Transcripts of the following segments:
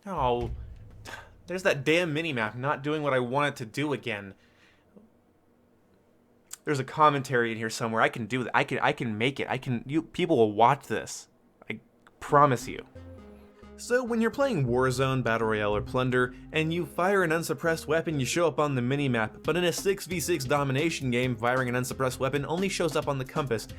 Oh, there's that damn minimap not doing what I want it to do again. There's a commentary in here somewhere. I can do that. I can make it. People will watch this. I promise you. So when you're playing Warzone, Battle Royale, or Plunder, and you fire an unsuppressed weapon, you show up on the minimap, but in a 6v6 domination game, firing an unsuppressed weapon only shows up on the compass.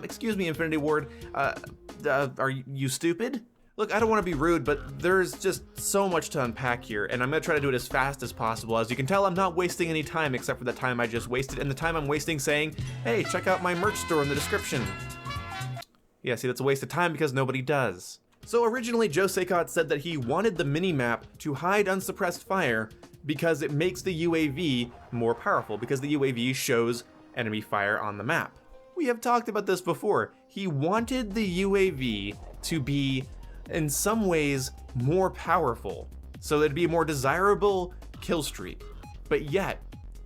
Excuse me, Infinity Ward, are you stupid? Look, I don't want to be rude, but there's just so much to unpack here, and I'm going to try to do it as fast as possible. As you can tell, I'm not wasting any time except for the time I just wasted, and the time I'm wasting saying, hey, check out my merch store in the description. Yeah, see, that's a waste of time because nobody does. So originally, Joe Saycott said that he wanted the minimap to hide unsuppressed fire because it makes the UAV more powerful, because the UAV shows enemy fire on the map. We have talked about this before. He wanted the UAV to be, in some ways, more powerful, so it'd be a more desirable kill streak. But yet,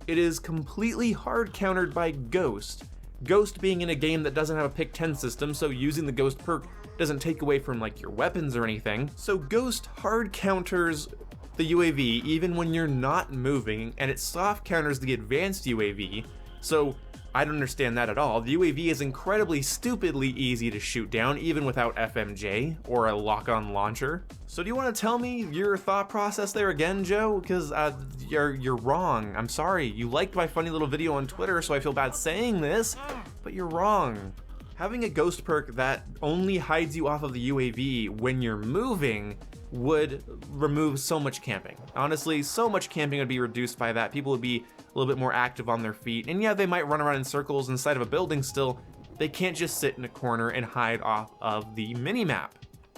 it is completely hard countered by Ghost. Ghost being in a game that doesn't have a pick 10 system, so using the Ghost perk doesn't take away from like your weapons or anything. So Ghost hard counters the UAV even when you're not moving, and it soft counters the advanced UAV. So I don't understand that at all. The UAV is incredibly stupidly easy to shoot down even without FMJ or a lock-on launcher. So do you want to tell me your thought process there again, Joe? Because you're wrong. I'm sorry. You liked my funny little video on Twitter, so I feel bad saying this, but you're wrong. Having a Ghost perk that only hides you off of the UAV when you're moving would remove so much camping. Honestly, so much camping would be reduced by that. People would be a little bit more active on their feet. And yeah, they might run around in circles inside of a building still. They can't just sit in a corner and hide off of the minimap.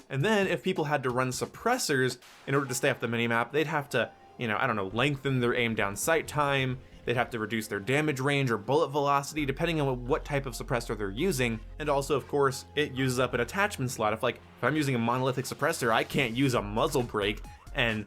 And then if people had to run suppressors in order to stay off the minimap, they'd have to, I don't know, lengthen their aim down sight time. They'd have to reduce their damage range or bullet velocity depending on what type of suppressor they're using. And also, of course, it uses up an attachment slot. If I'm using a monolithic suppressor, I can't use a muzzle brake, and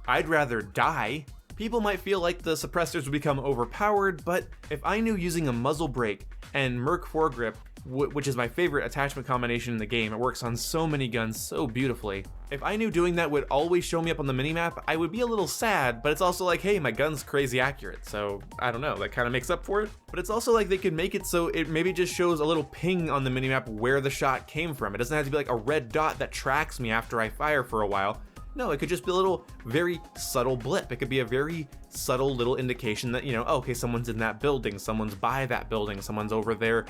I'd rather die. People might feel like the suppressors would become overpowered, but if I knew using a muzzle brake and Merc foregrip, which is my favorite attachment combination in the game, it works on so many guns so beautifully. If I knew doing that would always show me up on the minimap, I would be a little sad, but it's also like, hey, my gun's crazy accurate, so I don't know, that kind of makes up for it. But it's also like they could make it so it maybe just shows a little ping on the minimap where the shot came from. It doesn't have to be like a red dot that tracks me after I fire for a while. No, it could just be a little very subtle blip. It could be a very subtle little indication that, okay, someone's in that building, someone's by that building, someone's over there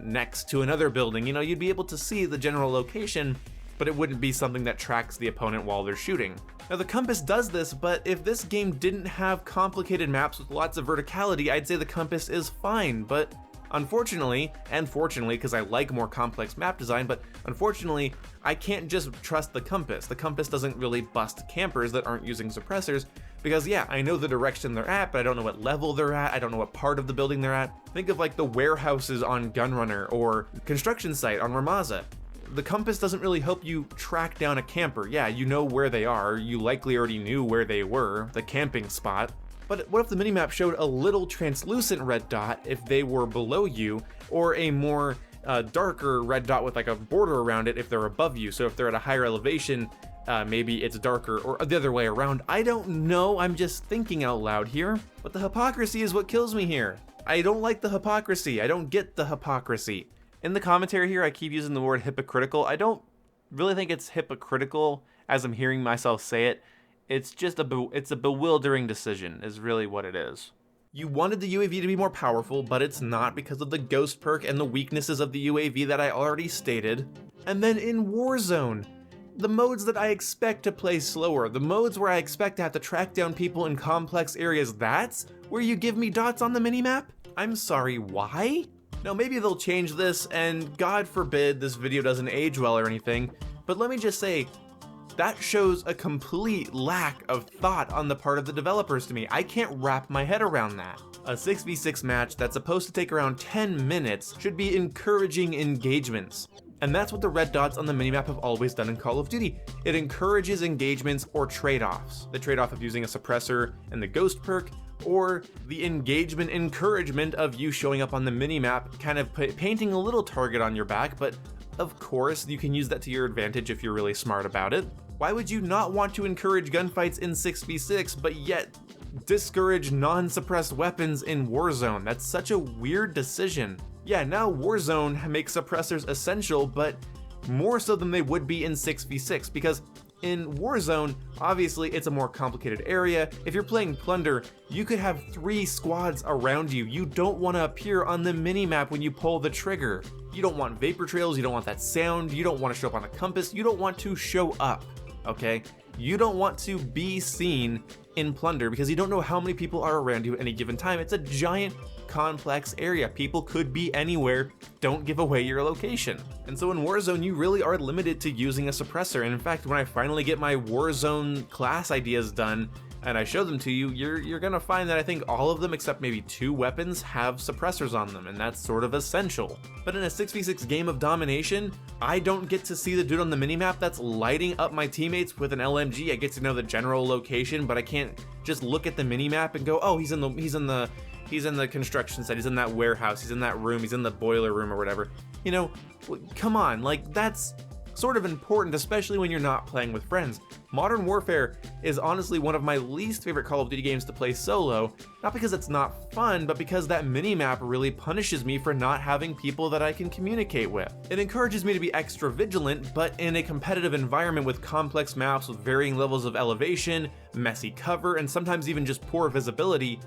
next to another building. You'd be able to see the general location, but it wouldn't be something that tracks the opponent while they're shooting. Now the compass does this, but if this game didn't have complicated maps with lots of verticality, I'd say the compass is fine, but unfortunately, and fortunately, because I like more complex map design, but unfortunately, I can't just trust the compass. The compass doesn't really bust campers that aren't using suppressors, because yeah, I know the direction they're at, but I don't know what level they're at, I don't know what part of the building they're at. Think of like the warehouses on Gunrunner, or construction site on Ramaza. The compass doesn't really help you track down a camper. Yeah, you know where they are, you likely already knew where they were, the camping spot. But what if the minimap showed a little translucent red dot if they were below you, or a more darker red dot with like a border around it if they're above you? So if they're at a higher elevation, maybe it's darker, or the other way around. I don't know, I'm just thinking out loud here. But the hypocrisy is what kills me here. I don't like the hypocrisy. I don't get the hypocrisy. In the commentary here, I keep using the word hypocritical. I don't really think it's hypocritical as I'm hearing myself say it. It's just it's a bewildering decision is really what it is. You wanted the UAV to be more powerful, but it's not because of the Ghost perk and the weaknesses of the UAV that I already stated. And then in Warzone, the modes that I expect to play slower, the modes where I expect to have to track down people in complex areas, that's where you give me dots on the minimap? I'm sorry, why? Now maybe they'll change this, and God forbid this video doesn't age well or anything, but let me just say, that shows a complete lack of thought on the part of the developers to me. I can't wrap my head around that. A 6v6 match that's supposed to take around 10 minutes should be encouraging engagements. And that's what the red dots on the minimap have always done in Call of Duty. It encourages engagements or trade-offs. The trade-off of using a suppressor and the Ghost perk, or the engagement encouragement of you showing up on the minimap, kind of painting a little target on your back, but Of course, you can use that to your advantage if you're really smart about it. Why would you not want to encourage gunfights in 6v6, but yet discourage non-suppressed weapons in Warzone? That's such a weird decision. Yeah, now Warzone makes suppressors essential, but more so than they would be in 6v6, because in Warzone, obviously it's a more complicated area. If you're playing Plunder, you could have 3 squads around you. You don't want to appear on the minimap when you pull the trigger. You don't want vapor trails, you don't want that sound, you don't want to show up on a compass, you don't want to show up, okay? You don't want to be seen in Plunder because you don't know how many people are around you at any given time. It's a giant, complex area. People could be anywhere. Don't give away your location. And so in Warzone, you really are limited to using a suppressor. And in fact, when I finally get my Warzone class ideas done and I show them to you, you're gonna find that I think all of them except maybe 2 weapons have suppressors on them, and that's sort of essential. But in a 6v6 game of domination, I don't get to see the dude on the minimap that's lighting up my teammates with an LMG. I get to know the general location, but I can't just look at the minimap and go, oh, he's in the construction site, he's in that warehouse, he's in that room, he's in the boiler room or whatever. You know, come on, like that's sort of important, especially when you're not playing with friends. Modern Warfare is honestly one of my least favorite Call of Duty games to play solo, not because it's not fun, but because that minimap really punishes me for not having people that I can communicate with. It encourages me to be extra vigilant, but in a competitive environment with complex maps with varying levels of elevation, messy cover, and sometimes even just poor visibility,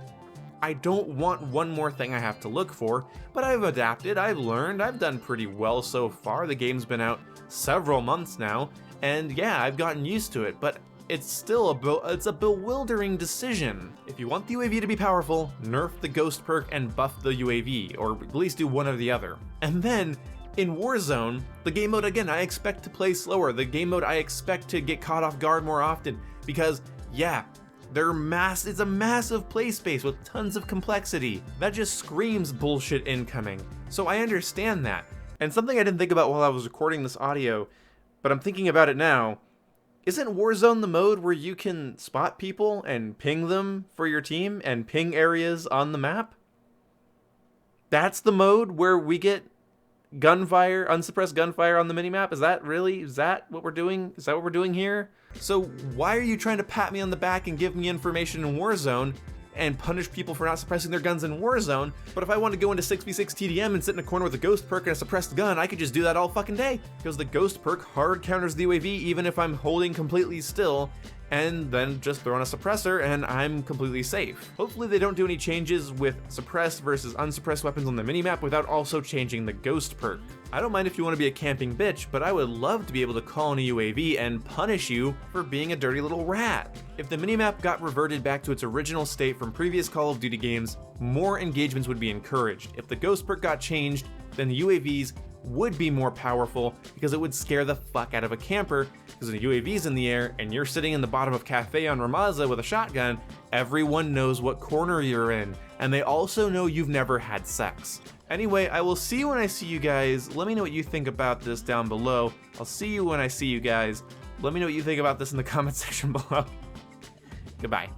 I don't want one more thing I have to look for, but I've adapted, I've learned, I've done pretty well so far. The game's been out several months now, and yeah, I've gotten used to it, but it's still a bewildering decision. If you want the UAV to be powerful, nerf the ghost perk and buff the UAV, or at least do one or the other. And then, in Warzone, the game mode, again, I expect to play slower. The game mode I expect to get caught off guard more often, because yeah, it's a massive play space with tons of complexity. That just screams bullshit incoming. So I understand that. And something I didn't think about while I was recording this audio, but I'm thinking about it now, isn't Warzone the mode where you can spot people and ping them for your team and ping areas on the map? That's the mode where we get gunfire, unsuppressed gunfire on the minimap? Is that what we're doing? Is that what we're doing here? So why are you trying to pat me on the back and give me information in Warzone and punish people for not suppressing their guns in Warzone, but if I want to go into 6v6 TDM and sit in a corner with a ghost perk and a suppressed gun, I could just do that all fucking day, because the ghost perk hard counters the UAV even if I'm holding completely still, and then just throw on a suppressor and I'm completely safe. Hopefully they don't do any changes with suppressed versus unsuppressed weapons on the minimap without also changing the ghost perk. I don't mind if you want to be a camping bitch, but I would love to be able to call in a UAV and punish you for being a dirty little rat. If the minimap got reverted back to its original state from previous Call of Duty games, more engagements would be encouraged. If the ghost perk got changed, then the UAVs would be more powerful because it would scare the fuck out of a camper, because when the UAV's in the air and you're sitting in the bottom of Cafe on Ramaza with a shotgun, everyone knows what corner you're in, and they also know you've never had sex. Anyway, I will see you when I see you guys. Let me know what you think about this down below. I'll see you when I see you guys. Let me know what you think about this in the comment section below. Goodbye.